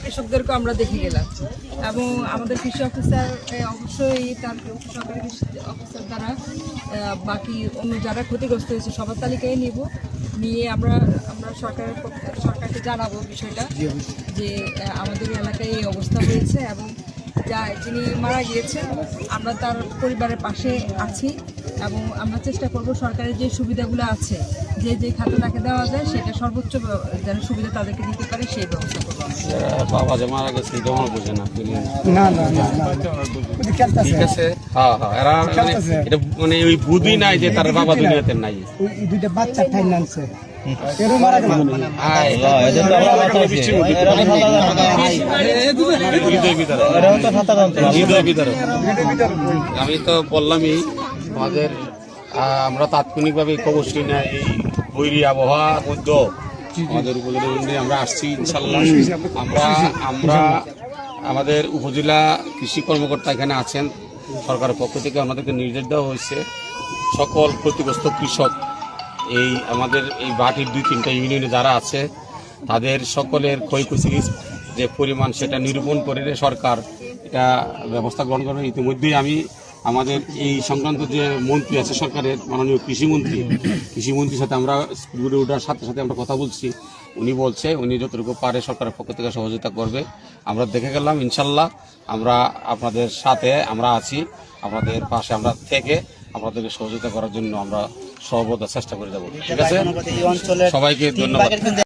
কৃষকদেরকেও আমরা দেখে গেলাম এবং আমাদের কৃষি অফিসার অবশ্যই তার সরকারি কৃষি অফিসার দ্বারা বাকি অন্য যারা ক্ষতিগ্রস্ত হয়েছে সবার তালিকায় নিয়ে আমরা সরকারকে জানাবো বিষয়টা যে আমাদের এলাকায় এই অবস্থা হয়েছে এবং যিনি মারা গিয়েছেন আমরা তার পরিবারের পাশে আছি এবং আমরা চেষ্টা করব সরকারের যে সুবিধাগুলো আছে যে খাতে তাকে দেওয়া যায় সেটা সর্বোচ্চ যেন সুবিধা তাদেরকে দিতে পারে সেই ব্যবস্থা করবো। বাবা যে মারা গেছে এটা মনে বুঝে না ঠিক আছে এরা এটা মানে ওই বুদ্ধি নাই যে তার বাবা দুনিয়াতে নাই দুইটা বাচ্চা ঠাই নামছে আমি তো বললামই আমাদের আমরা তাৎক্ষণিকভাবে খবরটি না এই বৈরী আবহাওয়ার মধ্যে আমাদের উপজেলা আমরা আসছি ইনশাল্লাহ আমরা আমাদের উপজেলা কৃষি কর্মকর্তা এখানে আছেন সরকারের পক্ষ থেকে আমাদেরকে নির্দেশ দেওয়া হয়েছে সকল ক্ষতিগ্রস্ত কৃষক এই আমাদের এই বাটির 2-3টা ইউনিয়নে যারা আছে তাদের সকলের ক্ষয়ক্ষতির যে পরিমাণ সেটা নিরূপণ করে সরকার এটা ব্যবস্থা গ্রহণ করে। ইতিমধ্যেই আমি আমাদের এই সংক্রান্ত যে মন্ত্রী আছে সরকারের মাননীয় কৃষিমন্ত্রীর সাথে আমরা স্কুলে ওঠার সাথে সাথে আমরা কথা বলছি। উনি বলছে উনি যতটুকু পারে সরকারের পক্ষ থেকে সহযোগিতা করবে। আমরা দেখে গেলাম ইনশাল্লাহ আমরা আপনাদের সাথে আমরা আছি, আপনাদের পাশে আমরা থেকে আপনাদেরকে সহযোগিতা করার জন্য আমরা সর্বদা চেষ্টা করে যাব। ঠিক আছে, সবাইকে ধন্যবাদ।